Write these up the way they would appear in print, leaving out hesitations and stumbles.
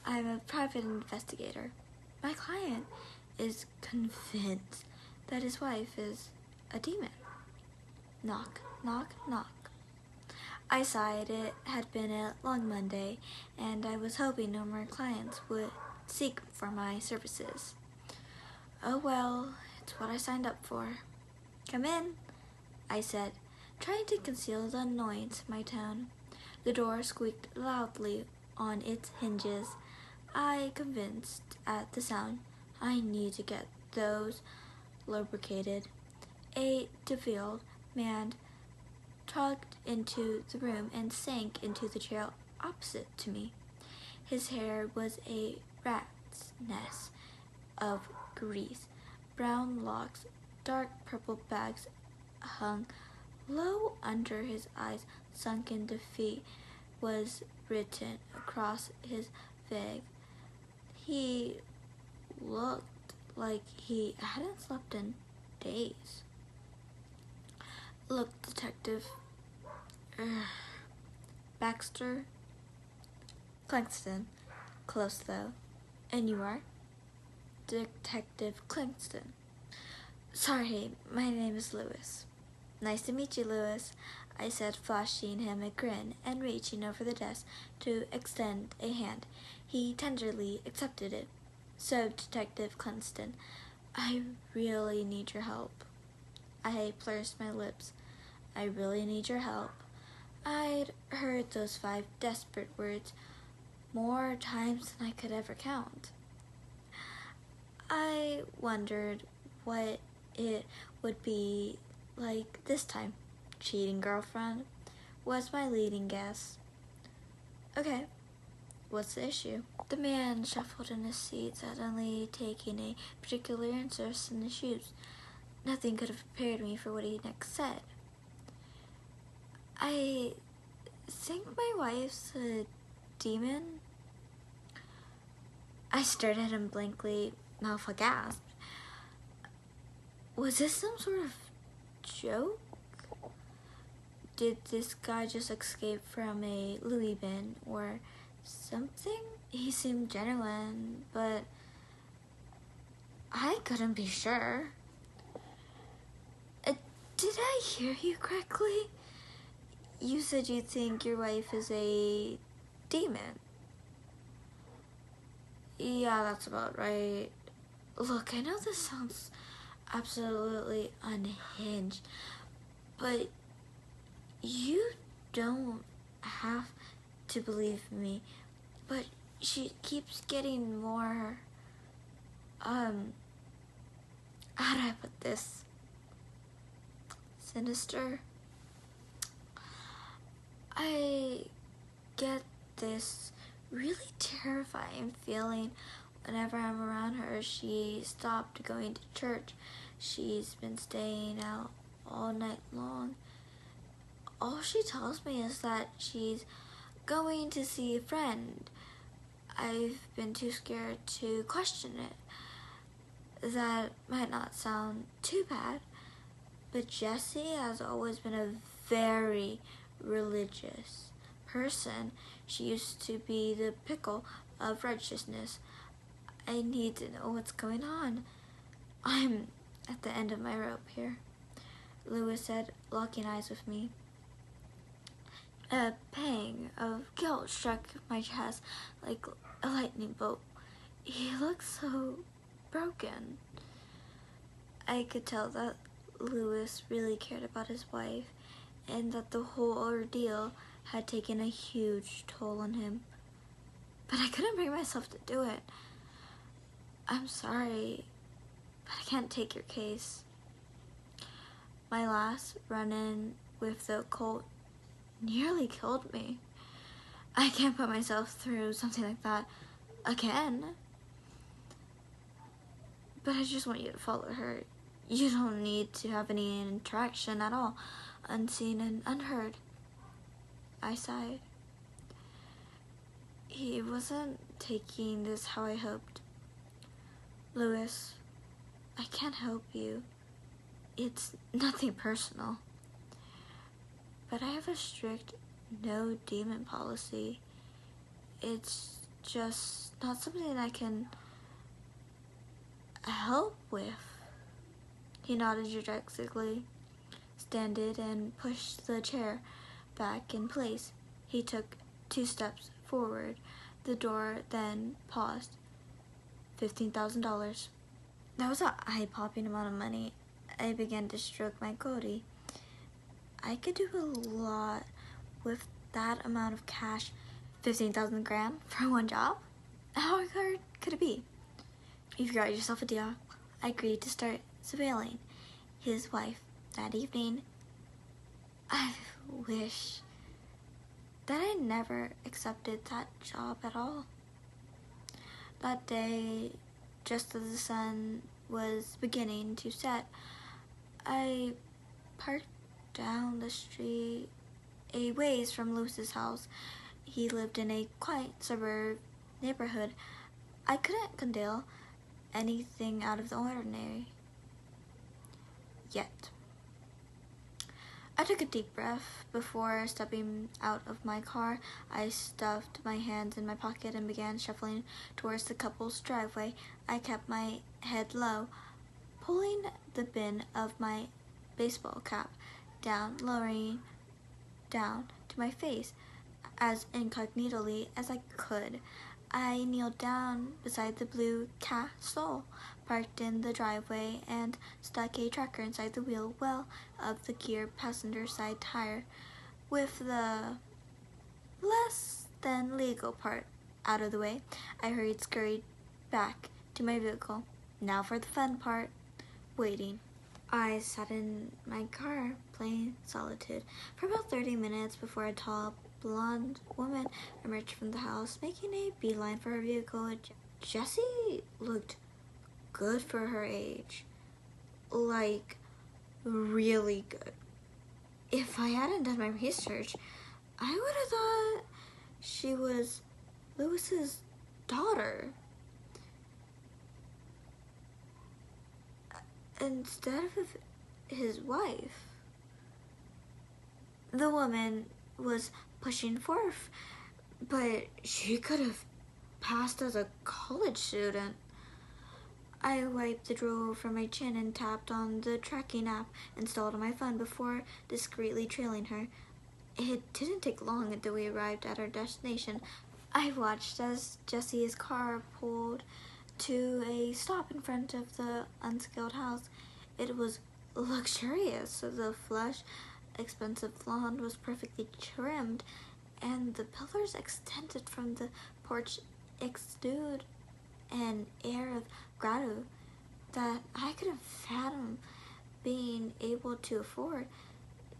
I'm a private investigator. My client is convinced that his wife is a demon. Knock, knock, knock. I sighed. It had been a long Monday, and I was hoping no more clients would seek for my services. Oh well, it's what I signed up for. Come in, I said, trying to conceal the annoyance in my tone. The door squeaked loudly on its hinges. I convinced at the sound I need to get those lubricated. A deviled man tugged into the room and sank into the chair opposite to me. His hair was a rat's nest of grease. Brown locks, dark purple bags hung low under his eyes. Sunken defeat was written across his face. He looked like he hadn't slept in days. Look, Detective Baxter Clankston. Close, though. And you are? Detective Clankston. Sorry, my name is Lewis. Nice to meet you, Lewis, I said, flashing him a grin and reaching over the desk to extend a hand. He tenderly accepted it. So, Detective Clankston, I really need your help. I pursed my lips. I really need your help. I'd heard those 5 desperate words more times than I could ever count. I wondered what it would be like this time. Cheating girlfriend was my leading guess. Okay, what's the issue? The man shuffled in his seat, suddenly taking a particular interest in the shoes. Nothing could have prepared me for what he next said. I think my wife's a demon. I stared at him blankly, mouth aghast. Was this some sort of joke? Did this guy just escape from a Louis bin or something? He seemed genuine, but I couldn't be sure. Did I hear you correctly? You said you think your wife is a demon. Yeah, that's about right. Look, I know this sounds absolutely unhinged, but you don't have to believe me. But she keeps getting more, how do I put this? Sinister. I get this really terrifying feeling whenever I'm around her. She stopped going to church. She's been staying out all night long. All she tells me is that she's going to see a friend. I've been too scared to question it. That might not sound too bad, but Jessie has always been a very religious person. She used to be the pickle of righteousness. I need to know what's going on. I'm at the end of my rope here, Lewis said, locking eyes with me. A pang of guilt struck my chest like a lightning bolt. He looked so broken. I could tell that Lewis really cared about his wife and that the whole ordeal had taken a huge toll on him. But I couldn't bring myself to do it. I'm sorry, but I can't take your case. My last run-in with the occult nearly killed me. I can't put myself through something like that again. But I just want you to follow her. You don't need to have any interaction at all, unseen and unheard. I sighed. He wasn't taking this how I hoped. Lewis, I can't help you. It's nothing personal. But I have a strict no demon policy. It's just not something I can help with. He nodded rejectedly, standed, and pushed the chair back in place. He took 2 steps forward. The door then paused. $15,000. That was an eye-popping amount of money. I began to stroke my goatee. I could do a lot with that amount of cash. 15,000 grand for one job? How hard could it be? You've got yourself a deal. I agreed to start surveilling his wife that evening. I wish that I never accepted that job at all. That day, just as the sun was beginning to set, I parked down the street a ways from Lewis's house. He lived in a quiet suburb neighborhood. I couldn't condone anything out of the ordinary yet. I took a deep breath before stepping out of my car. I stuffed my hands in my pocket and began shuffling towards the couple's driveway. I kept my head low, pulling the brim of my baseball cap down, lowering down to my face as incognitely as I could. I kneeled down beside the blue Castle parked in the driveway and stuck a tracker inside the wheel well of the gear passenger side tire. With the less than legal part out of the way, I scurried back to my vehicle. Now for the fun part, waiting. I sat in my car playing Solitude for about 30 minutes before a tall, blonde woman emerged from the house, making a beeline for her vehicle. Jessie looked good for her age. Like, really good. If I hadn't done my research, I would have thought she was Lewis's daughter instead of his wife. The woman was pushing forth, but she could have passed as a college student. I wiped the drool from my chin and tapped on the tracking app installed on my phone before discreetly trailing her. It didn't take long until we arrived at our destination. I watched as Jessie's car pulled to a stop in front of the unskilled house. It was luxurious. The flush, expensive lawn was perfectly trimmed, and the pillars extended from the porch exuded an air of gratitude that I couldn't fathom being able to afford.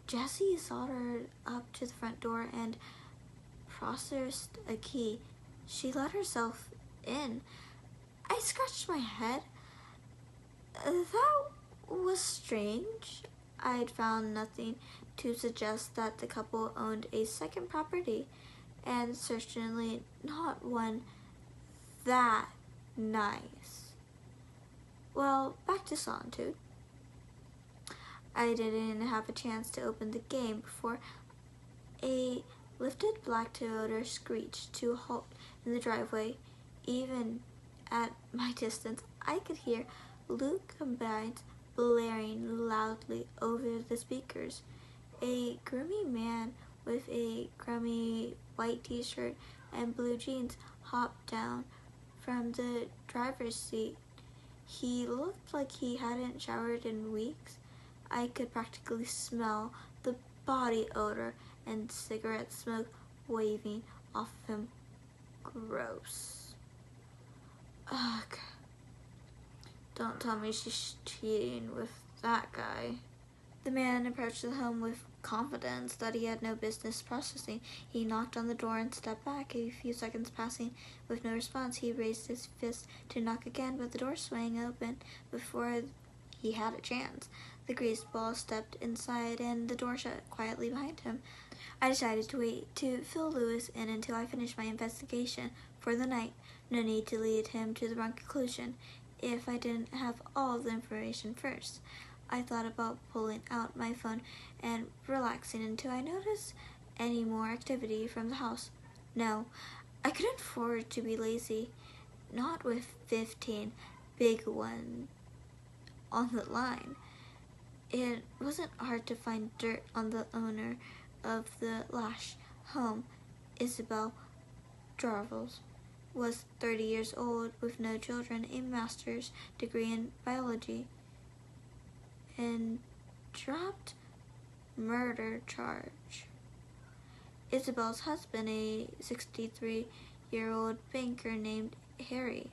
Jessie soldered up to the front door and processed a key. She let herself in. I scratched my head. That was strange. I'd found nothing to suggest that the couple owned a second property, and certainly not one that nice. Well, back to Solitude. I didn't have a chance to open the game before a lifted black Toyota screeched to a halt in the driveway. Even at my distance, I could hear Luke combines blaring loudly over the speakers. A groomy man with a grimy white t-shirt and blue jeans hopped down from the driver's seat. He looked like he hadn't showered in weeks. I could practically smell the body odor and cigarette smoke waving off him. Gross. Ugh. Don't tell me she's cheating with that guy. The man approached the home with confidence that he had no business processing. He knocked on the door and stepped back. A few seconds passing with no response, he raised his fist to knock again, but the door swung open before he had a chance. The greased ball stepped inside and the door shut quietly behind him. I decided to wait to fill Lewis in until I finished my investigation for the night. No need to lead him to the wrong conclusion if I didn't have all the information first. I thought about pulling out my phone and relaxing until I noticed any more activity from the house. No, I couldn't afford to be lazy, not with 15 big ones on the line. It wasn't hard to find dirt on the owner of the Lash home. Isabel Jarvels was 30 years old with no children, a master's degree in biology, and dropped murder charge. Isabel's husband, a 63-year-old banker named Harry,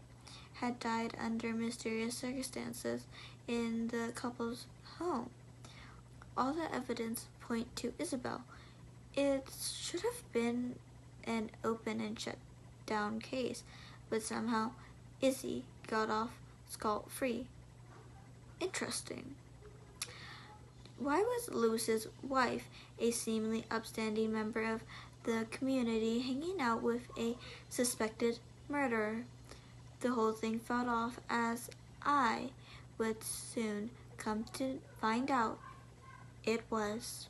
had died under mysterious circumstances in the couple's home. All the evidence point to Isabel. It should have been an open and shut down case, but somehow Izzy got off scot-free. Interesting. Why was Lewis's wife, a seemingly upstanding member of the community, hanging out with a suspected murderer? The whole thing fell off, as I would soon come to find out. It was